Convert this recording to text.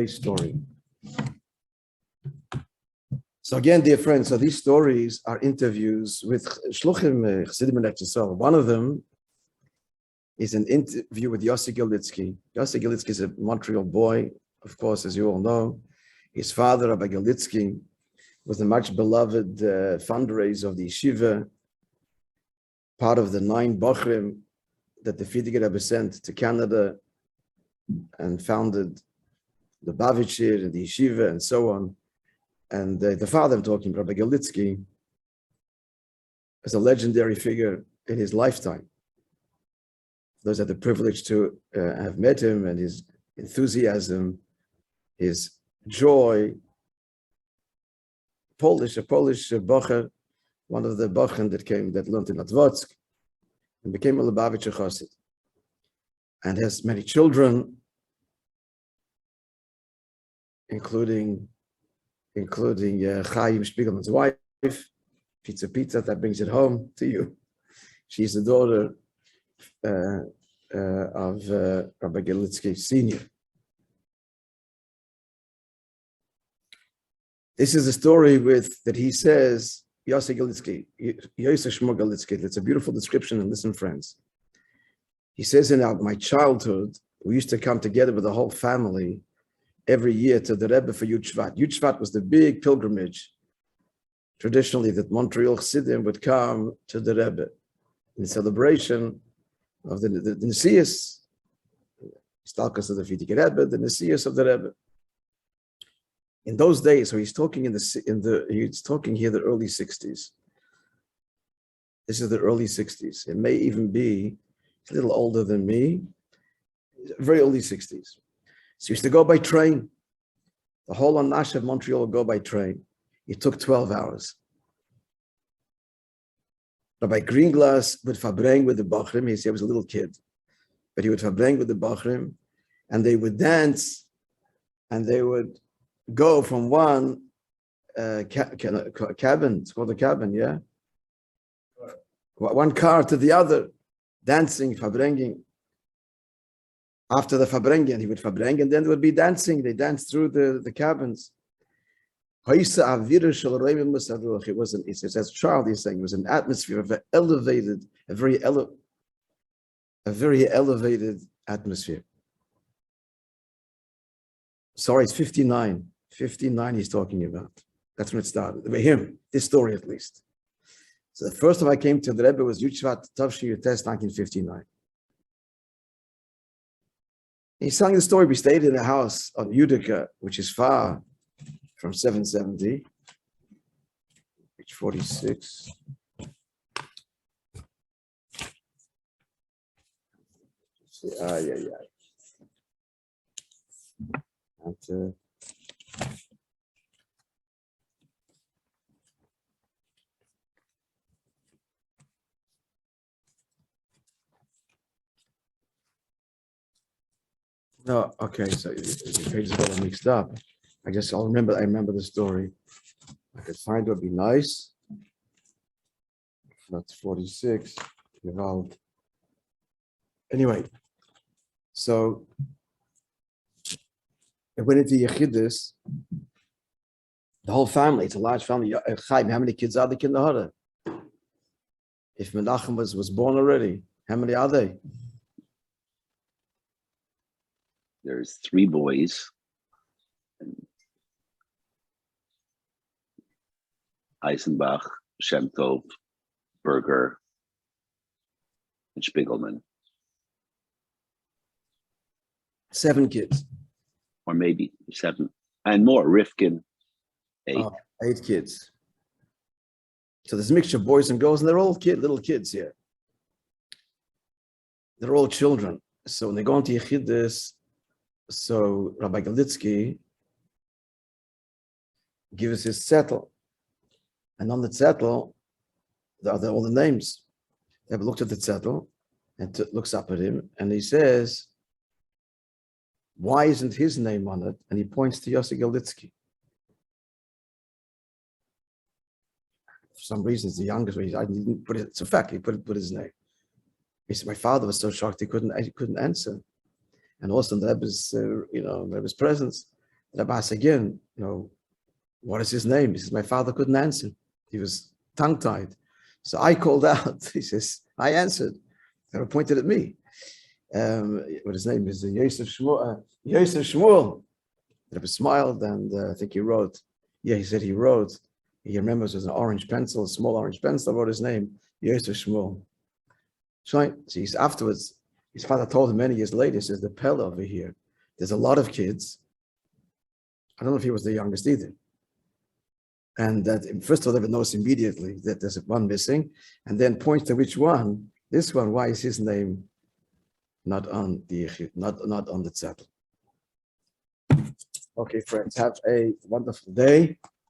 story. So again, dear friends, so these stories are interviews with Shluchim Chassidim and Yisrael. One of them is an interview with Yossi Galitsky. Yossi Galitsky is a Montreal boy, of course, as you all know. His father, Rabbi Galitsky, was the much beloved fundraiser of the yeshiva, part of the 9 Bochrim that the Frierdiker Rebbe sent to Canada and founded the Bavitcher and the yeshiva and so on. And the father I'm talking, Rabbi Galitsky, is a legendary figure in his lifetime. Those had the privilege to have met him, and his enthusiasm, his joy. A Polish Bocher, one of the Bochen that learned in Latvotsk and became a Lubavitcher Chassid, and has many children, including Chaim Spiegelman's wife, Pizza, that brings it home to you. She's the daughter of Rabbi Galitsky Sr. This is a story that he says, Yossi Galitsky, Yosef Shmuel Galitsky. It's a beautiful description, and listen, friends. He says, in my childhood, we used to come together with the whole family every year to the Rebbe for Yud Shvat. Yud Shvat was the big pilgrimage, traditionally, that Montreal Chassidim would come to the Rebbe in celebration of the Nesius, Stalkas of the Frierdiker Rebbe, the Nesius of the Rebbe. In those days, so he's talking he's talking here the early 60s. This is the early 60s. It may even be a little older than me, very early 60s. So he used to go by train. The whole Anash of Montreal would go by train. It took 12 hours. Rabbi Greenglass would fabreng with the Bachrim. He was a little kid, but he would fabreng with the Bachrim, and they would dance, and they would go from one cabin, it's called a cabin, yeah? One car to the other, dancing, fabrenging. After the fabrengen, he would fabreng, and then there would be dancing. They danced through the cabins. It wasn't, he says, as a child, he's saying, it was an atmosphere of a very elevated atmosphere. Sorry, it's 59. 59 he's talking about. That's when it started. By him, this story at least. So the first time I came to the Rebbe was Yud Shvat Tavshi Yutes 1959. He's telling the story. We stayed in a house on Utica, which is far from 770, page 46. And, no, okay, so the pages are all mixed up. I remember the story. I could find it would be nice. That's 46. Anyway, so it went into Yechidus, the whole family, it's a large family. Chaim, how many kids are the Kinderhara? If Menachem was born already, how many are they? There's 3 boys. Eisenbach, Shem Tov, Berger, and Spiegelman. 7 kids. Or maybe 7. And more, Rifkin, 8. 8 kids. So there's a mixture of boys and girls, and they're all little kids here. They're all children. So when they go into Yechidus, so Rabbi Galitsky gives us his zettel. And on the zettel, there are all the names. They have looked at the zettel and looks up at him, and he says, why isn't his name on it? And he points to Yossi Galitsky. For some reason, it's the youngest one. I didn't put it. It's a fact. He put his name. He said, my father was so shocked he couldn't answer. And also the Rebbe's, Rebbe's presence. Rabbi asked again, what is his name? He says, my father couldn't answer. He was tongue-tied. So I called out. He says, I answered. They pointed at me. What his name is, Yosef Shmuel. The Rabbi smiled, and I think he wrote. Yeah, he said he wrote. He remembers it was an orange pencil, a small orange pencil. I wrote his name, Yosef Shmuel. So he's afterwards. His father told him many years later. He says, the Pell over here. There's a lot of kids. I don't know if he was the youngest either. And that first of all, they would notice immediately that there's one missing, and then point to which one. This one, why is his name not on the tzedel? Okay, friends, have a wonderful day.